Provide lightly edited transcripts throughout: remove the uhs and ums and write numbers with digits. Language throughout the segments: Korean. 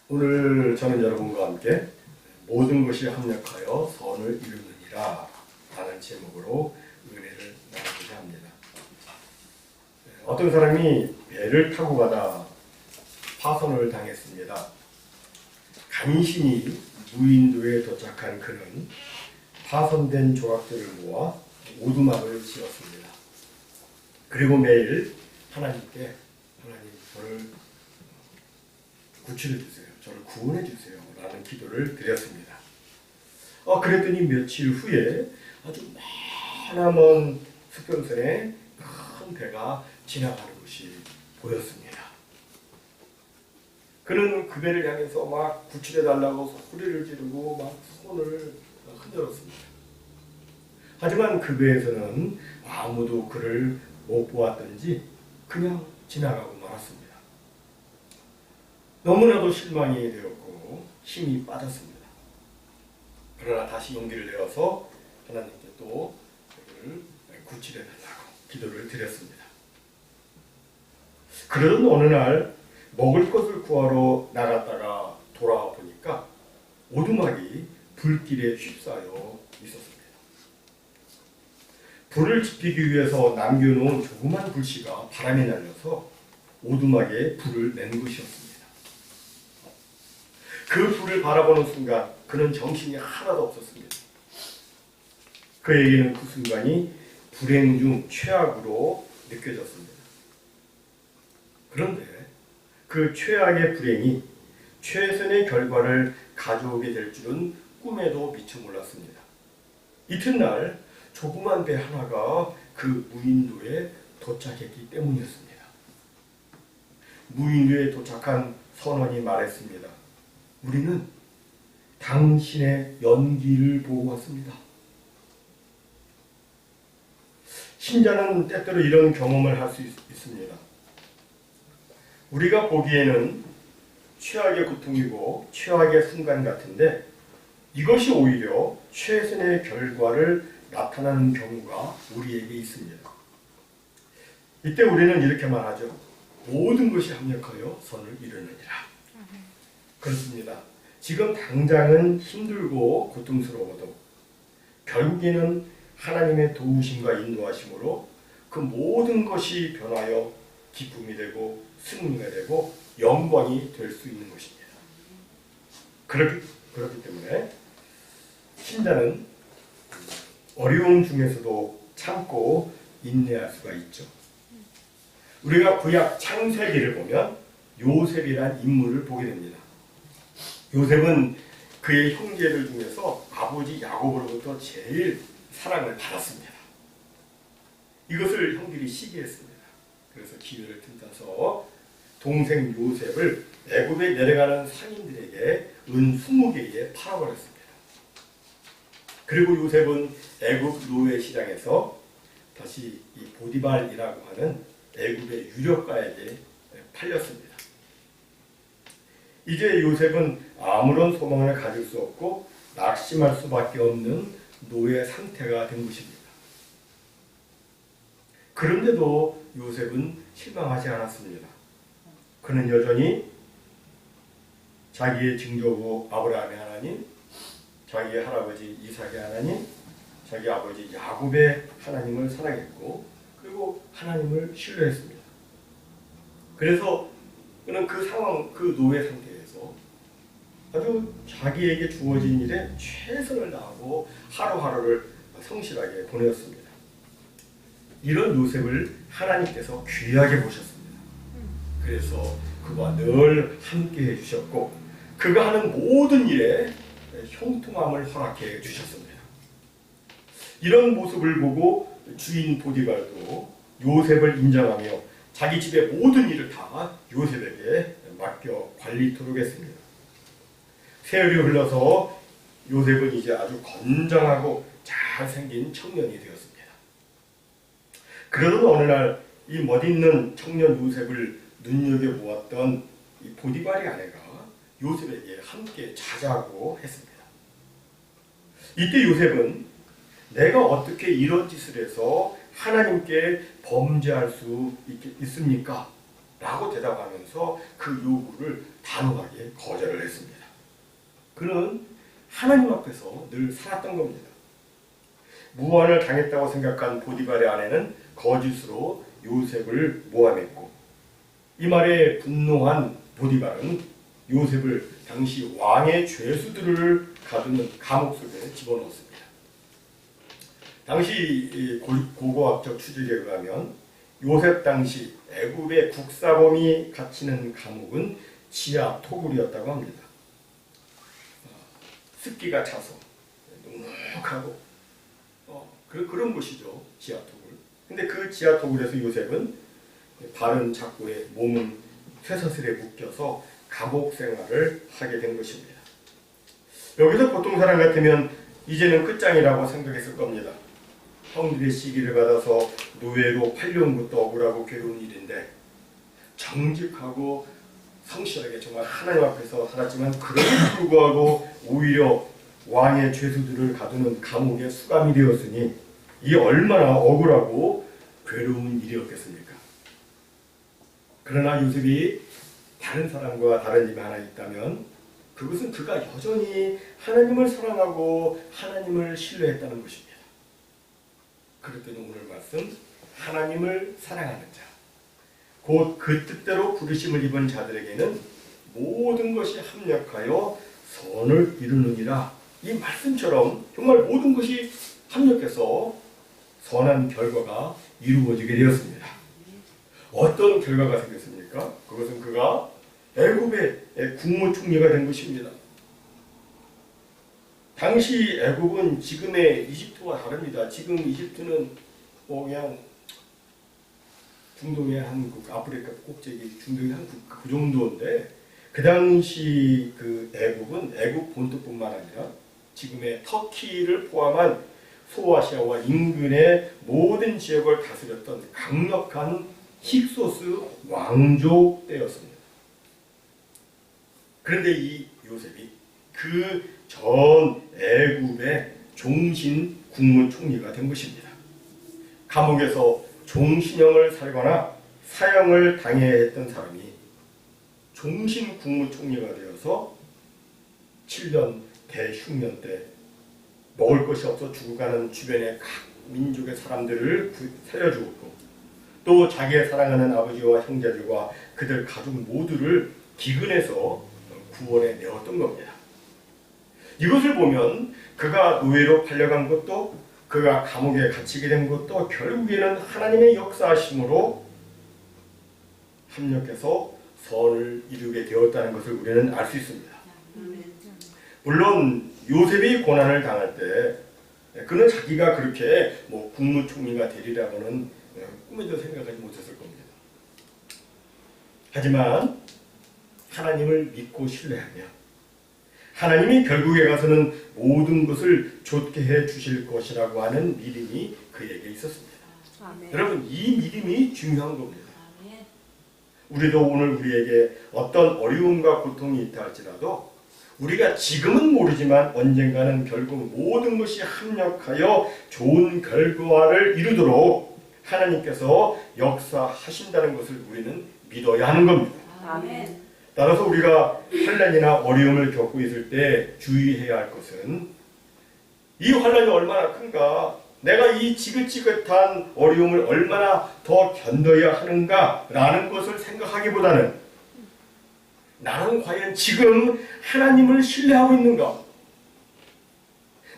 오늘 저는 여러분과 함께 모든 것이 합력하여 선을 이루느니라 라는 제목으로 은혜를 나누고자 합니다. 어떤 사람이 배를 타고 가다 파손을 당했습니다. 간신히 무인도에 도착한 그는 파손된 조각들을 모아 오두막을 지었습니다. 그리고 매일 하나님께 하나님 저를 구출해 주세요. 저를 구원해 주세요. 라는 기도를 드렸습니다. 그랬더니 며칠 후에 아주 머나먼 수평선에 큰 배가 지나가는 것이 보였습니다. 그는 그 배를 향해서 막 구출해 달라고 소리를 지르고 막 손을 흔들었습니다. 하지만 그 배에서는 아무도 그를 못 보았던지 그냥 지나가고 말았습니다. 너무나도 실망이 되었고 힘이 빠졌습니다. 그러나 다시 용기를 내어서 하나님께 또 그를 구출해 달라고 기도를 드렸습니다. 그러던 어느 날 먹을 것을 구하러 나갔다가 돌아와 보니까 오두막이 불길에 휩싸여 있었습니다. 불을 지피기 위해서 남겨놓은 조그만 불씨가 바람에 날려서 오두막에 불을 낸 것이었습니다. 그 불을 바라보는 순간 그는 정신이 하나도 없었습니다. 그에게는 그 순간이 불행 중 최악으로 느껴졌습니다. 그런데 그 최악의 불행이 최선의 결과를 가져오게 될 줄은 꿈에도 미처 몰랐습니다. 이튿날 조그만 배 하나가 그 무인도에 도착했기 때문이었습니다. 무인도에 도착한 선원이 말했습니다. 우리는 당신의 연기를 보고 왔습니다. 신자는 때때로 이런 경험을 할 수 있습니다. 우리가 보기에는 최악의 고통이고 최악의 순간 같은데 이것이 오히려 최선의 결과를 나타나는 경우가 우리에게 있습니다. 이때 우리는 이렇게 말하죠. 모든 것이 합력하여 선을 이루느니라. 그렇습니다. 지금 당장은 힘들고 고통스러워도 결국에는 하나님의 도우심과 인도하심으로 그 모든 것이 변하여 기쁨이 되고 승리가 되고 영광이 될 수 있는 것입니다. 그렇기 때문에 신자는 어려움 중에서도 참고 인내할 수가 있죠. 우리가 구약 창세기를 보면 요셉이라는 인물을 보게 됩니다. 요셉은 그의 형제들 중에서 아버지 야곱으로부터 제일 사랑을 받았습니다. 이것을 형들이 시기했습니다. 그래서 기회를 틈타서 동생 요셉을 애굽에 내려가는 상인들에게 은 20개에 팔아버렸습니다. 그리고 요셉은 애굽 노예 시장에서 다시 이 보디발이라고 하는 애굽의 유력가에게 팔렸습니다. 이제 요셉은 아무런 소망을 가질 수 없고 낙심할 수밖에 없는 노예 상태가 된 것입니다. 그런데도 요셉은 실망하지 않았습니다. 그는 여전히 자기의 증조부 아브라함의 하나님, 자기의 할아버지 이삭의 하나님, 자기 아버지 야곱의 하나님을 사랑했고 그리고 하나님을 신뢰했습니다. 그래서 그는 그 상황, 그 노예 상태에서 아주 자기에게 주어진 일에 최선을 다하고 하루하루를 성실하게 보내었습니다. 이런 요셉을 하나님께서 귀하게 보셨습니다. 그래서 그와 늘 함께 해주셨고 그가 하는 모든 일에 형통함을 허락해 주셨습니다. 이런 모습을 보고 주인 보디발도 요셉을 인정하며 자기 집의 모든 일을 다 요셉에게 맡겨 관리토록 했습니다. 세월이 흘러서 요셉은 이제 아주 건장하고 잘생긴 청년이 되었습니다. 그러던 어느 날 이 멋있는 청년 요셉을 눈여겨보았던 이 보디발의 아내가 요셉에게 함께 자자고 했습니다. 이때 요셉은 내가 어떻게 이런 짓을 해서 하나님께 범죄할 수 있습니까? 라고 대답하면서 그 요구를 단호하게 거절을 했습니다. 그는 하나님 앞에서 늘 살았던 겁니다. 무한을 당했다고 생각한 보디발의 아내는 거짓으로 요셉을 모함했고, 이 말에 분노한 보디발은 요셉을 당시 왕의 죄수들을 가두는 감옥 속에 집어넣었습니다. 당시 고고학적 추적에 의하면 요셉 당시 애굽의 국사범이 갇히는 감옥은 지하 토굴이었다고 합니다. 습기가 차서 눅눅하고 그런 곳이죠, 지하 토굴. 근데 그 지하 토굴에서 요셉은 바른 작고에 몸은 쇠사슬에 묶여서 감옥 생활을 하게 된 것입니다. 여기서 보통 사람 같으면 이제는 끝장이라고 생각했을 겁니다. 형들의 시기를 받아서 노예로 팔려온 것도 억울하고 괴로운 일인데, 정직하고 성실하게 정말 하나님 앞에서 살았지만 그럼에도 불구하고 오히려 왕의 죄수들을 가두는 감옥에 수감이 되었으니 이게 얼마나 억울하고 괴로운 일이었겠습니까? 그러나 요셉이 다른 사람과 다른 점이 하나 있다면 그것은 그가 여전히 하나님을 사랑하고 하나님을 신뢰했다는 것입니다. 그렇더니 오늘 말씀, 하나님을 사랑하는 자, 곧 그 뜻대로 부르심을 입은 자들에게는 모든 것이 합력하여 선을 이루느니라. 이 말씀처럼 정말 모든 것이 합력해서 선한 결과가 이루어지게 되었습니다. 어떤 결과가 생겼습니까? 그것은 그가 애굽의 국무총리가 된 것입니다. 당시 애굽은 지금의 이집트와 다릅니다. 지금 이집트는 그냥 중동의 한국, 아프리카 꼭대기 중동의 한국 그 정도인데, 그 당시 그 애굽은 애굽 본토뿐만 아니라 지금의 터키를 포함한 소아시아와 인근의 모든 지역을 다스렸던 강력한 힉소스 왕조 때였습니다. 그런데 이 요셉이 그 전 애굽의 종신 국무총리가 된 것입니다. 감옥에서 종신형을 살거나 사형을 당해야 했던 사람이 종신 국무총리가 되어서 7년 대흉년 때 먹을 것이 없어 죽어가는 주변의 각 민족의 사람들을 살려주었고, 또 자기의 사랑하는 아버지와 형제들과 그들 가족 모두를 기근에서 구원해 내었던 겁니다. 이것을 보면 그가 노예로 팔려간 것도, 그가 감옥에 갇히게 된 것도 결국에는 하나님의 역사하심으로 합력해서 선을 이루게 되었다는 것을 우리는 알 수 있습니다. 물론 요셉이 고난을 당할 때 그는 자기가 그렇게 국무총리가 되리라고는 꿈에도 생각하지 못했을 겁니다. 하지만 하나님을 믿고 신뢰하며 하나님이 결국에 가서는 모든 것을 좋게 해 주실 것이라고 하는 믿음이 그에게 있었습니다. 아멘. 여러분, 이 믿음이 중요한 겁니다. 아멘. 우리도 오늘 우리에게 어떤 어려움과 고통이 있다 할지라도 우리가 지금은 모르지만 언젠가는 결국 모든 것이 합력하여 좋은 결과를 이루도록 하나님께서 역사하신다는 것을 우리는 믿어야 하는 겁니다. 아멘. 따라서 우리가 환난이나 어려움을 겪고 있을 때 주의해야 할 것은 이 환난이 얼마나 큰가, 내가 이 지긋지긋한 어려움을 얼마나 더 견뎌야 하는가라는 것을 생각하기보다는 나는 과연 지금 하나님을 신뢰하고 있는가?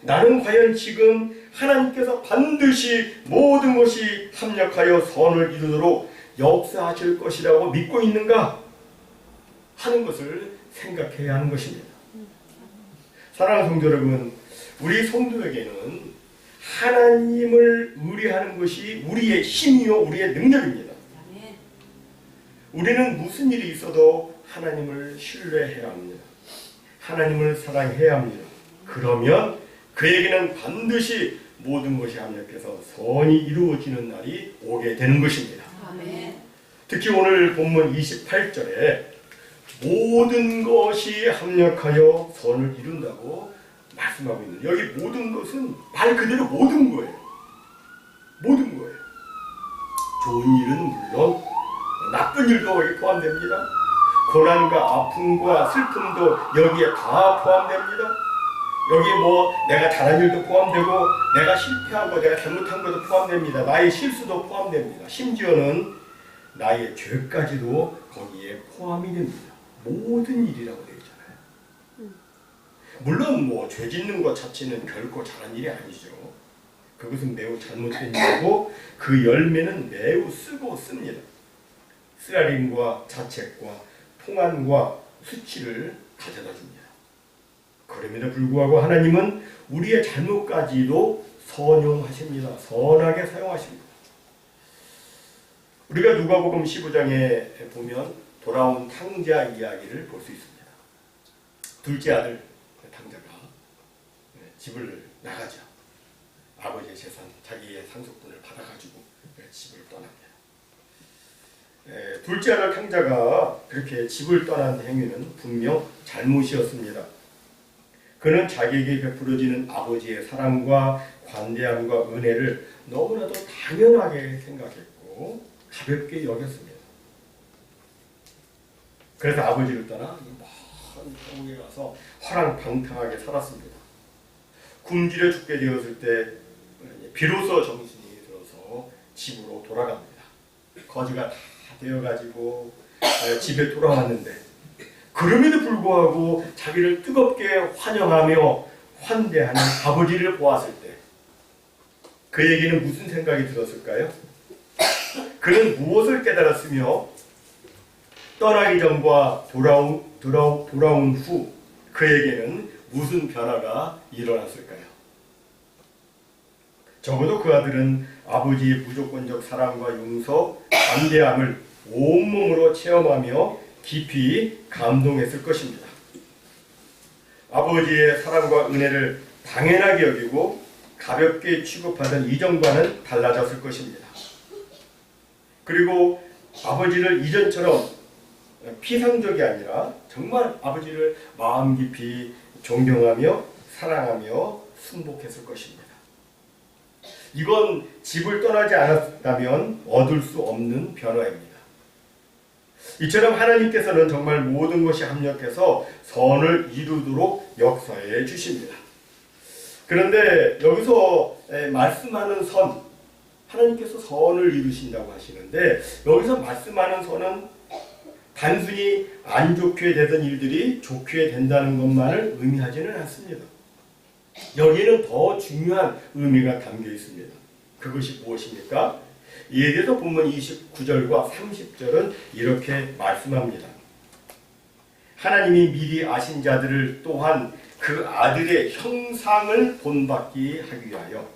나는 과연 지금 하나님께서 반드시 모든 것이 합력하여 선을 이루도록 역사하실 것이라고 믿고 있는가? 하는 것을 생각해야 하는 것입니다. 사랑하는 성도 여러분, 우리 성도에게는 하나님을 의뢰하는 것이 우리의 힘이요 우리의 능력입니다. 우리는 무슨 일이 있어도 하나님을 신뢰해야 합니다. 하나님을 사랑해야 합니다. 그러면 그에게는 반드시 모든 것이 합력해서 선이 이루어지는 날이 오게 되는 것입니다. 아멘. 특히 오늘 본문 28절에 모든 것이 합력하여 선을 이룬다고 말씀하고 있는, 여기 모든 것은 말 그대로 모든 거예요. 모든 거예요. 좋은 일은 물론 나쁜 일도 여기 포함됩니다. 고난과 아픔과 슬픔도 여기에 다 포함됩니다. 여기 뭐 내가 잘한 일도 포함되고 내가 실패하고 내가 잘못한 것도 포함됩니다. 나의 실수도 포함됩니다. 심지어는 나의 죄까지도 거기에 포함이 됩니다. 모든 일이라고 되어 있잖아요. 물론 뭐 죄 짓는 것 자체는 결코 잘한 일이 아니죠. 그것은 매우 잘못된 일이고 그 열매는 매우 쓰고 씁니다. 쓰라림과 자책과 통한과 수치를 가져다 줍니다. 그럼에도 불구하고 하나님은 우리의 잘못까지도 선용하십니다. 선하게 사용하십니다. 우리가 누가복음 15장에 보면 돌아온 탕자 이야기를 볼 수 있습니다. 둘째 아들 탕자가 집을 나가죠. 아버지의 재산, 자기의 상속분을 받아가지고 집을 떠납니다. 둘째 아들 탕자가 그렇게 집을 떠난 행위는 분명 잘못이었습니다. 그는 자기에게 베풀어지는 아버지의 사랑과 관대함과 은혜를 너무나도 당연하게 생각했고 가볍게 여겼습니다. 그래서 아버지를 떠나 먼 천국에 가서 화랑방탕하게 살았습니다. 굶주려 죽게 되었을 때 비로소 정신이 들어서 집으로 돌아갑니다. 거지가 다 되어가지고 집에 돌아왔는데 그럼에도 불구하고 자기를 뜨겁게 환영하며 환대하는 아버지를 보았을 때 그에게는 무슨 생각이 들었을까요? 그는 무엇을 깨달았으며 떠나기 전과 돌아온 후 그에게는 무슨 변화가 일어났을까요? 적어도 그 아들은 아버지의 무조건적 사랑과 용서, 관대함을 온몸으로 체험하며 깊이 감동했을 것입니다. 아버지의 사랑과 은혜를 당연하게 여기고 가볍게 취급하던 이전과는 달라졌을 것입니다. 그리고 아버지를 이전처럼 피상적이 아니라 정말 아버지를 마음 깊이 존경하며 사랑하며 순복했을 것입니다. 이건 집을 떠나지 않았다면 얻을 수 없는 변화입니다. 이처럼 하나님께서는 정말 모든 것이 합력해서 선을 이루도록 역사해 주십니다. 그런데 여기서 말씀하는 선, 하나님께서 선을 이루신다고 하시는데 여기서 말씀하는 선은 단순히 안 좋게 되던 일들이 좋게 된다는 것만을 의미하지는 않습니다. 여기에는 더 중요한 의미가 담겨 있습니다. 그것이 무엇입니까? 이에 대해서 본문 29절과 30절은 이렇게 말씀합니다. 하나님이 미리 아신 자들을 또한 그 아들의 형상을 본받게 하기 위하여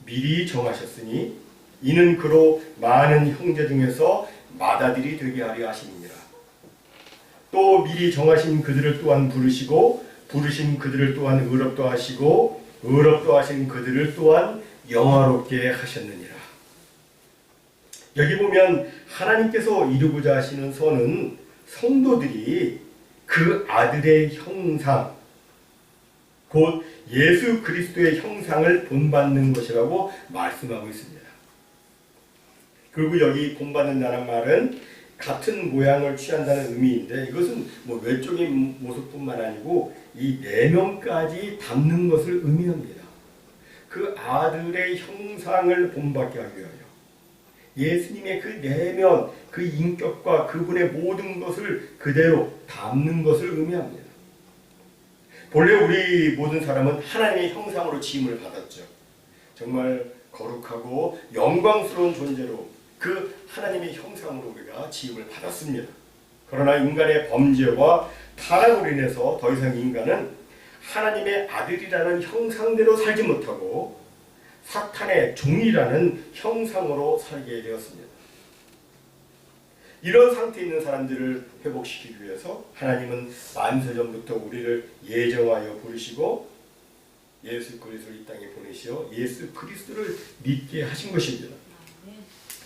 미리 정하셨으니 이는 그로 많은 형제 중에서 맏아들이 되게 하려 하심이니라. 또 미리 정하신 그들을 또한 부르시고 부르신 그들을 또한 의롭다 하시고 의롭다 하신 그들을 또한 영화롭게 하셨느니라. 여기 보면 하나님께서 이루고자 하시는 선은 성도들이 그 아들의 형상, 곧 예수 그리스도의 형상을 본받는 것이라고 말씀하고 있습니다. 그리고 여기 본받는다는 말은 같은 모양을 취한다는 의미인데 이것은 뭐 외적인 모습뿐만 아니고 이 내면까지 담는 것을 의미합니다. 그 아들의 형상을 본받게 하기 위하여 예수님의 그 내면, 그 인격과 그분의 모든 것을 그대로 담는 것을 의미합니다. 본래 우리 모든 사람은 하나님의 형상으로 지음을 받았죠. 정말 거룩하고 영광스러운 존재로 그 하나님의 형상으로 우리가 지음을 받았습니다. 그러나 인간의 범죄와 타락으로 인해서 더 이상 인간은 하나님의 아들이라는 형상대로 살지 못하고 사탄의 종이라는 형상으로 살게 되었습니다. 이런 상태에 있는 사람들을 회복시키기 위해서 하나님은 만세전부터 우리를 예정하여 부르시고 예수 그리스도를 이 땅에 보내시어 예수 그리스도를 믿게 하신 것입니다.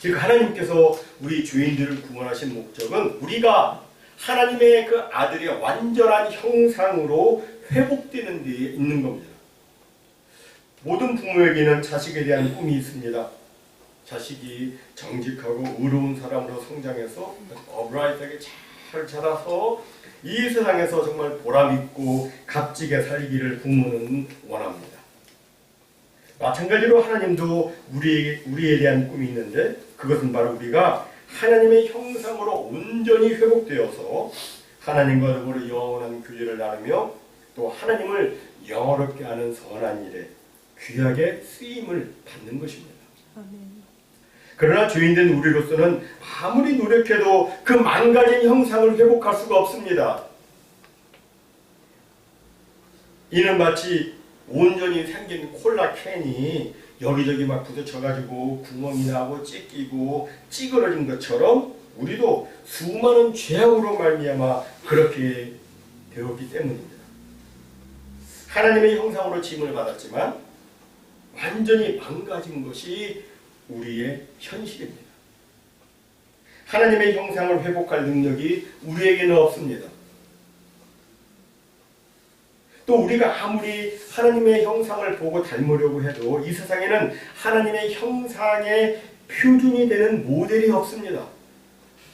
즉 하나님께서 우리 죄인들을 구원하신 목적은 우리가 하나님의 그 아들의 완전한 형상으로 회복되는 데 있는 겁니다. 모든 부모에게는 자식에 대한 꿈이 있습니다. 자식이 정직하고 의로운 사람으로 성장해서 어브라이트하게 잘 자라서 이 세상에서 정말 보람있고 값지게 살기를 부모는 원합니다. 마찬가지로 하나님도 우리에 대한 꿈이 있는데 그것은 바로 우리가 하나님의 형상으로 온전히 회복되어서 하나님과 더불어 영원한 교제를 나누며 또 하나님을 영화롭게 하는 선한 일에 귀하게 쓰임을 받는 것입니다. 그러나 죄인된 우리로서는 아무리 노력해도 그 망가진 형상을 회복할 수가 없습니다. 이는 마치 온전히 생긴 콜라 캔이 여기저기 막 부딪혀가지고 구멍이 나고 찢기고 찌그러진 것처럼 우리도 수많은 죄악으로 말미암아 그렇게 되었기 때문입니다. 하나님의 형상으로 지음을 받았지만 완전히 망가진 것이 우리의 현실입니다. 하나님의 형상을 회복할 능력이 우리에게는 없습니다. 또 우리가 아무리 하나님의 형상을 보고 닮으려고 해도 이 세상에는 하나님의 형상의 표준이 되는 모델이 없습니다.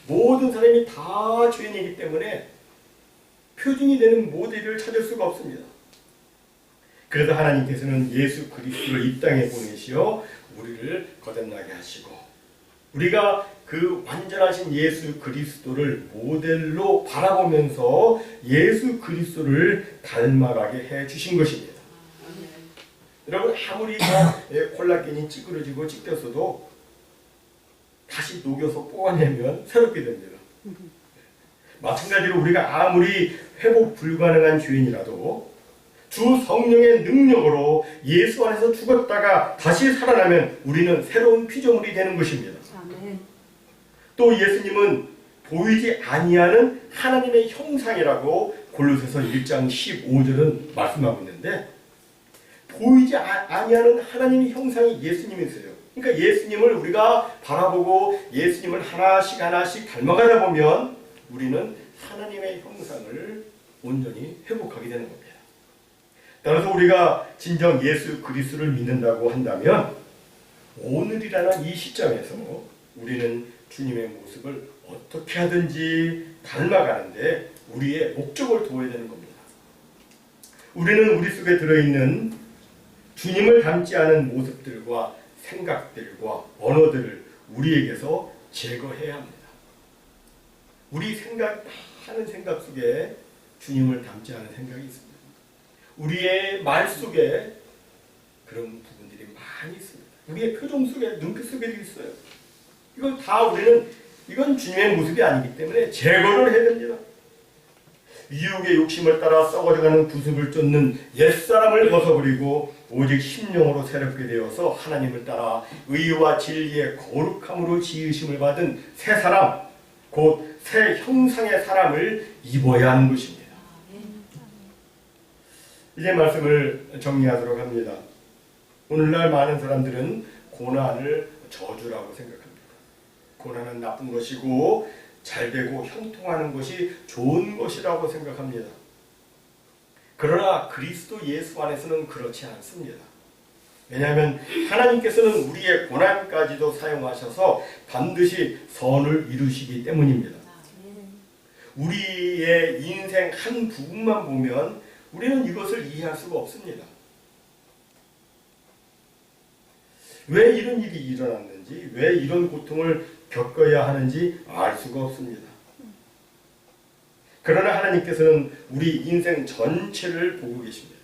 모든 사람이 다 죄인이기 때문에 표준이 되는 모델을 찾을 수가 없습니다. 그래서 하나님께서는 예수 그리스도를 이 땅에 보내시어 우리를 거듭나게 하시고 우리가 그 완전하신 예수 그리스도를 모델로 바라보면서 예수 그리스도를 닮아가게 해 주신 것입니다. 여러분 아무리 콜라겐이 찌그러지고 찢겼어도 다시 녹여서 뽑아내면 새롭게 됩니다. 마찬가지로 우리가 아무리 회복 불가능한 죄인이라도 주 성령의 능력으로 예수 안에서 죽었다가 다시 살아나면 우리는 새로운 피조물이 되는 것입니다. 아멘. 또 예수님은 보이지 아니하는 하나님의 형상이라고 골로새서 1장 15절은 말씀하고 있는데 보이지 아니하는 하나님의 형상이 예수님이세요. 그러니까 예수님을 우리가 바라보고 예수님을 하나씩 하나씩 닮아가다 보면 우리는 하나님의 형상을 온전히 회복하게 되는 겁니다. 따라서 우리가 진정 예수 그리스도를 믿는다고 한다면 오늘이라는 이 시점에서 우리는 주님의 모습을 어떻게 하든지 닮아가는데 우리의 목적을 두어야 되는 겁니다. 우리는 우리 속에 들어있는 주님을 닮지 않은 모습들과 생각들과 언어들을 우리에게서 제거해야 합니다. 우리 하는 생각 속에 주님을 닮지 않은 생각이 있습니다. 우리의 말 속에 그런 부분들이 많이 있습니다. 우리의 표정 속에, 눈빛 속에도 있어요. 이건 다 이건 주님의 모습이 아니기 때문에 제거를 해야 됩니다. 유혹의 욕심을 따라 썩어져가는 구습을 쫓는 옛사람을 벗어버리고 오직 심령으로 새롭게 되어서 하나님을 따라 의와 진리의 거룩함으로 지으심을 받은 새 사람, 곧 새 형상의 사람을 입어야 하는 것입니다. 이제 말씀을 정리하도록 합니다. 오늘날 많은 사람들은 고난을 저주라고 생각합니다. 고난은 나쁜 것이고 잘되고 형통하는 것이 좋은 것이라고 생각합니다. 그러나 그리스도 예수 안에서는 그렇지 않습니다. 왜냐하면 하나님께서는 우리의 고난까지도 사용하셔서 반드시 선을 이루시기 때문입니다. 우리의 인생 한 부분만 보면 우리는 이것을 이해할 수가 없습니다. 왜 이런 일이 일어났는지, 왜 이런 고통을 겪어야 하는지 알 수가 없습니다. 그러나 하나님께서는 우리 인생 전체를 보고 계십니다.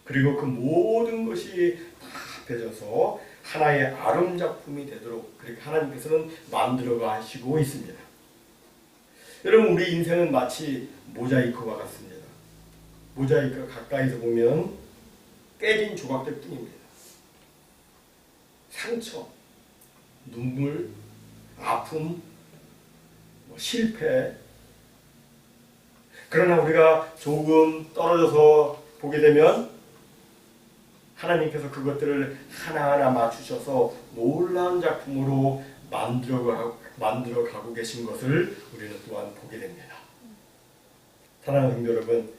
그리고 그 모든 것이 다 합해져서 하나의 아름작품이 되도록 그렇게 하나님께서는 만들어 가시고 있습니다. 여러분 우리 인생은 마치 모자이크와 같습니다. 모자이크 가까이서 보면 깨진 조각들 뿐입니다. 상처, 눈물, 아픔, 실패. 그러나 우리가 조금 떨어져서 보게 되면 하나님께서 그것들을 하나하나 맞추셔서 놀라운 작품으로 만들어 가고 계신 것을 우리는 또한 보게 됩니다. 사랑하는 성도 여러분,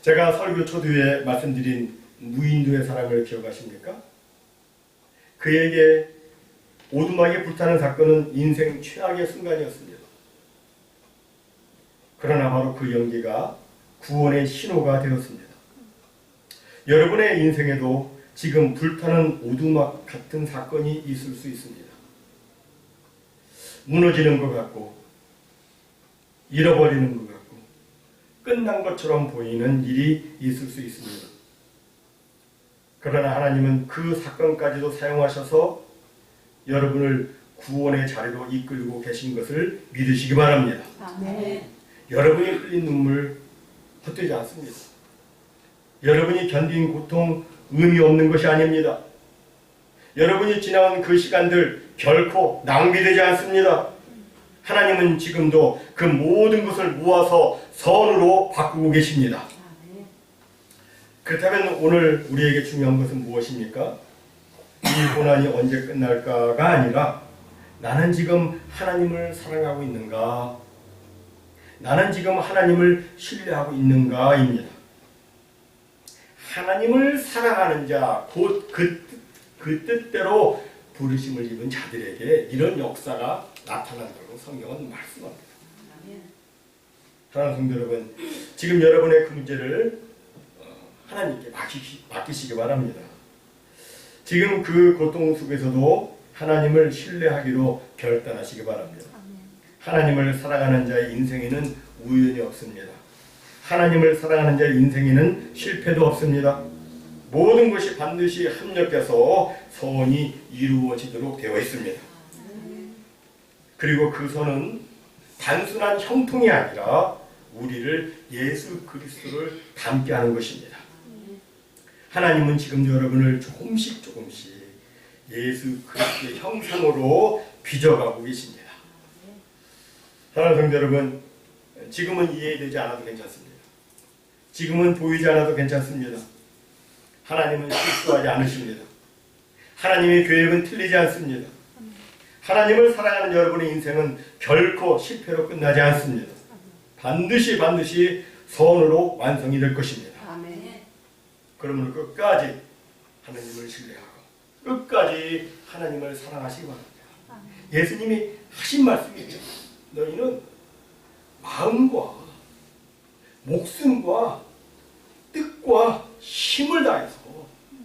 제가 설교 초두에 말씀드린 무인도의 사람을 기억하십니까? 그에게 오두막에 불타는 사건은 인생 최악의 순간이었습니다. 그러나 바로 그 연기가 구원의 신호가 되었습니다. 여러분의 인생에도 지금 불타는 오두막 같은 사건이 있을 수 있습니다. 무너지는 것 같고 잃어버리는 것 같고 끝난 것처럼 보이는 일이 있을 수 있습니다. 그러나 하나님은 그 사건까지도 사용하셔서 여러분을 구원의 자리로 이끌고 계신 것을 믿으시기 바랍니다. 아멘. 여러분이 흘린 눈물 헛되지 않습니다. 여러분이 견딘 고통 의미 없는 것이 아닙니다. 여러분이 지나온 그 시간들 결코 낭비되지 않습니다. 하나님은 지금도 그 모든 것을 모아서 선으로 바꾸고 계십니다. 그렇다면 오늘 우리에게 중요한 것은 무엇입니까? 이 고난이 언제 끝날까가 아니라 나는 지금 하나님을 사랑하고 있는가? 나는 지금 하나님을 신뢰하고 있는가입니다. 하나님을 사랑하는 자, 곧 그 뜻대로 부르심을 입은 자들에게 이런 역사가 나타난다고 성경은 말씀합니다. 사랑하는 성도 여러분, 지금 여러분의 그 문제를 하나님께 맡기시기 바랍니다. 지금 그 고통 속에서도 하나님을 신뢰하기로 결단하시기 바랍니다. 하나님을 사랑하는 자의 인생에는 우연이 없습니다. 하나님을 사랑하는 자의 인생에는 실패도 없습니다. 모든 것이 반드시 합력해서 선이 이루어지도록 되어 있습니다. 그리고 그 선은 단순한 형통이 아니라 우리를 예수 그리스도를 닮게 하는 것입니다. 하나님은 지금도 여러분을 조금씩 예수 그리스도의 형상으로 빚어가고 계십니다. 사랑하는 성도 여러분, 지금은 이해되지 않아도 괜찮습니다. 지금은 보이지 않아도 괜찮습니다. 하나님은 실수하지 않으십니다. 하나님의 계획은 틀리지 않습니다. 하나님을 사랑하는 여러분의 인생은 결코 실패로 끝나지 않습니다. 반드시 선으로 완성이 될 것입니다. 그러므로 끝까지 하나님을 신뢰하고 끝까지 하나님을 사랑하시기 바랍니다. 예수님이 하신 말씀이 있죠. 너희는 마음과 목숨과 뜻과 힘을 다해서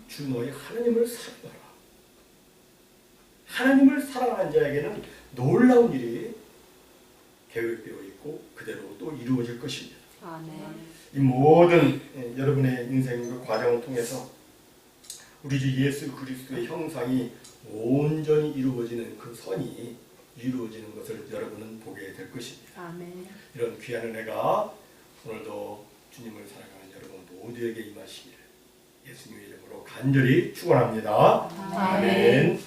주 너희 하나님을 사랑하라. 하나님을 사랑하는 자에게는 놀라운 일이 계획되어 있고 그대로 또 이루어질 것입니다. 이 모든 여러분의 인생 과정을 통해서 우리 주 예수 그리스도의 형상이 온전히 이루어지는 그 선이 이루어지는 것을 여러분은 보게 될 것입니다. 이런 귀한 은혜가 오늘도 주님을 사랑하는 여러분 모두에게 임하시기를 예수님의 이름으로 간절히 축원합니다. 아멘.